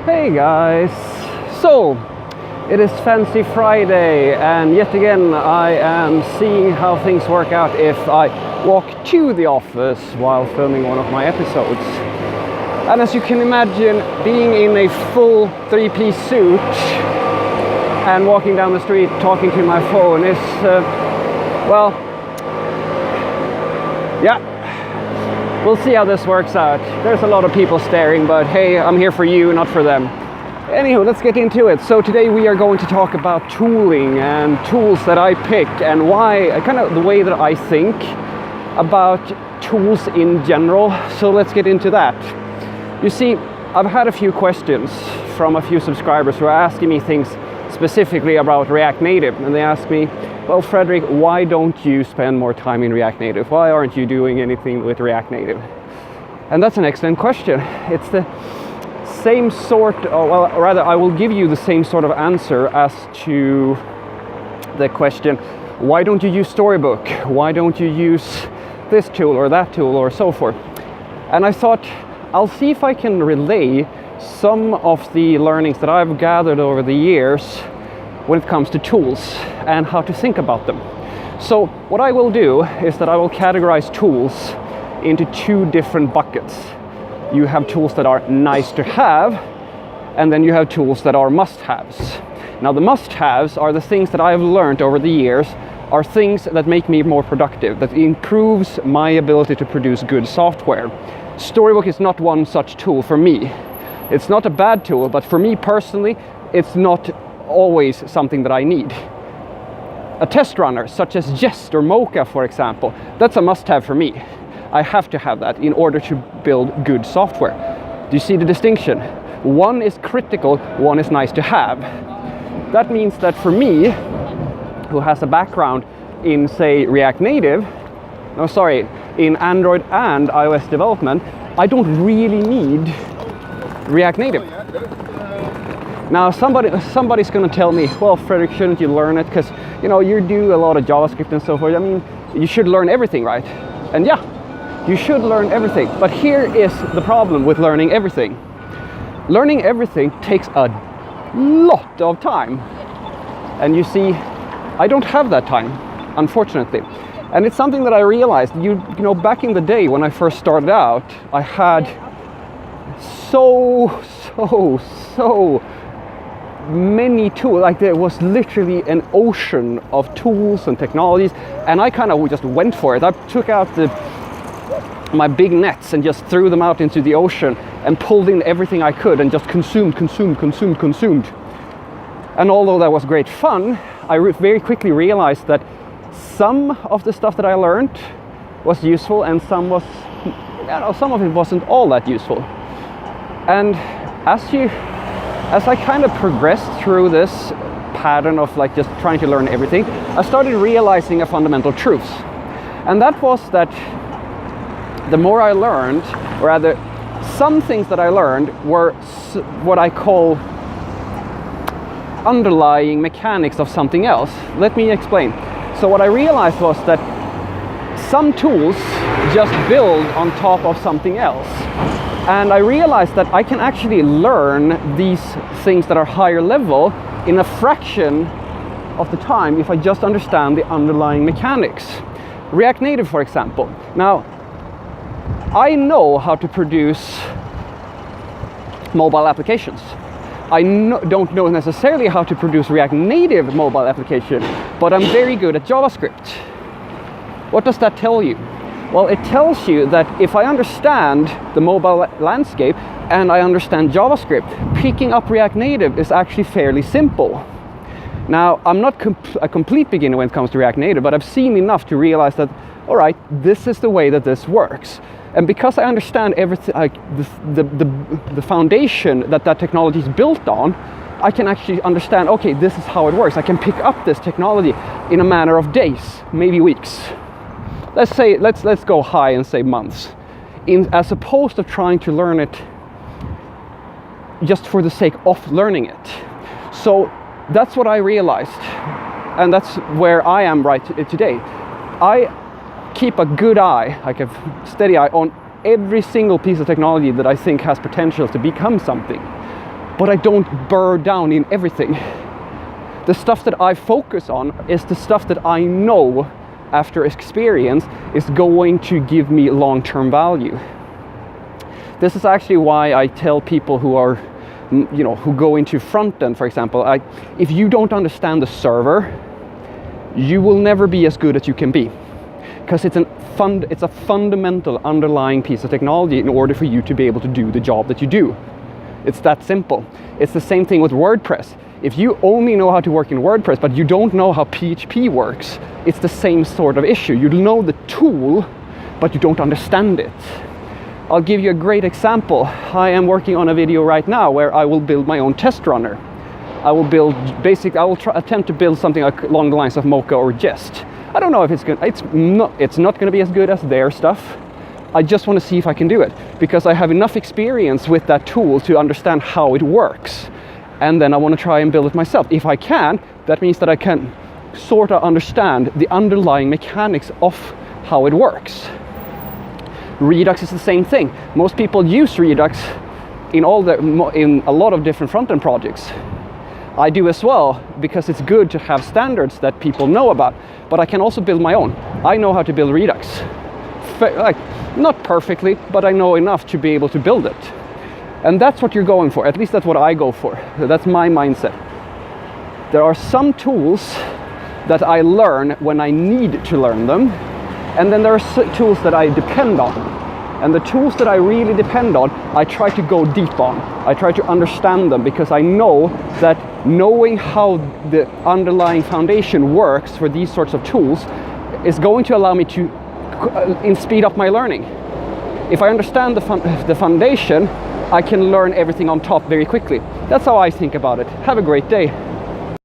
Hey guys! So, it is Fancy Friday, and yet again I am seeing how things work out if I walk to the office while filming one of my episodes. And as you can imagine, being in a full three-piece suit and walking down the street talking to my phone is, we'll see how this works out. There's a lot of people staring, but hey, I'm here for you, not for them. Anywho, let's get into it. So today we are going to talk about tooling and tools that I pick and why, kind of the way that I think about tools in general. So let's get into that. You see, I've had a few questions from a few subscribers who are asking me things specifically about React Native, and they ask me, well, Fredrik, why don't you spend more time in React Native? Why aren't you doing anything with React Native? And that's an excellent question. It's the same sort of, well, rather, I will give you the same sort of answer as to the question, why don't you use Storybook? Why don't you use this tool or that tool or so forth? And I thought, I'll see if I can relay some of the learnings that I've gathered over the years when it comes to tools and how to think about them. So what I will do is that I will categorize tools into two different buckets. You have tools that are nice to have, and then you have tools that are must-haves. Now the must-haves are the things that I've learned over the years, are things that make me more productive, that improves my ability to produce good software. Storybook is not one such tool for me. It's not a bad tool, but for me personally, it's not always something that I need. A test runner such as Jest or Mocha, for example, that's a must-have for me. I have to have that in order to build good software. Do you see the distinction? One is critical, one is nice to have. That means that for me, who has a background in, say, in Android and iOS development, I don't really need React Native. Now somebody's going to tell me, well, Fredrik, shouldn't you learn it? Because, you know, you do a lot of JavaScript and so forth. I mean, you should learn everything, right? And yeah, you should learn everything. But here is the problem with learning everything. Learning everything takes a lot of time. And you see, I don't have that time, unfortunately. And it's something that I realized, you know, back in the day when I first started out, I had so many tools. Like, there was literally an ocean of tools and technologies, and I kind of just went for it. I took out my big nets and just threw them out into the ocean and pulled in everything I could and just consumed. And although that was great fun, I very quickly realized that some of the stuff that I learned was useful and some of it wasn't all that useful. And as I kind of progressed through this pattern of like just trying to learn everything, I started realizing a fundamental truth. And that was that the more I learned, or rather some things that I learned were what I call underlying mechanics of something else. Let me explain. So what I realized was that some tools just build on top of something else. And I realized that I can actually learn these things that are higher level in a fraction of the time if I just understand the underlying mechanics. React Native, for example. Now, I know how to produce mobile applications. I don't know necessarily how to produce React Native mobile application, but I'm very good at JavaScript. What does that tell you? Well, it tells you that if I understand the mobile landscape and I understand JavaScript, picking up React Native is actually fairly simple. Now, I'm not a complete beginner when it comes to React Native, but I've seen enough to realize that, all right, this is the way that this works. And because I understand everything, like the foundation that technology is built on, I can actually understand, okay, this is how it works. I can pick up this technology in a matter of days, maybe weeks. Let's go high and say months, as opposed to trying to learn it just for the sake of learning it. So that's what I realized, and that's where I am right today. I keep a good eye, like a steady eye, on every single piece of technology that I think has potential to become something. but I don't burn down in everything. The stuff that I focus on is the stuff that I know after experience is going to give me long-term value. This is actually why I tell people who are, who go into front end, for example, if you don't understand the server, you will never be as good as you can be, because it's a fundamental underlying piece of technology in order for you to be able to do the job that you do. It's that simple. It's the same thing with WordPress. If you only know how to work in WordPress, but you don't know how PHP works, it's the same sort of issue. You know the tool, but you don't understand it. I'll give you a great example. I am working on a video right now where I will build my own test runner. I will attempt to build something along the lines of Mocha or Jest. I don't know if it's good. It's not going to be as good as their stuff. I just want to see if I can do it, because I have enough experience with that tool to understand how it works. And then I want to try and build it myself. If I can, that means that I can sort of understand the underlying mechanics of how it works. Redux is the same thing. Most people use Redux in a lot of different front-end projects. I do as well, because it's good to have standards that people know about. But I can also build my own. I know how to build Redux. Not perfectly, but I know enough to be able to build it. And that's what you're going for. At least that's what I go for. That's my mindset. There are some tools that I learn when I need to learn them. And then there are tools that I depend on. And the tools that I really depend on, I try to go deep on. I try to understand them, because I know that knowing how the underlying foundation works for these sorts of tools is going to allow me to speed up my learning. If I understand the foundation, I can learn everything on top very quickly. That's how I think about it. Have a great day.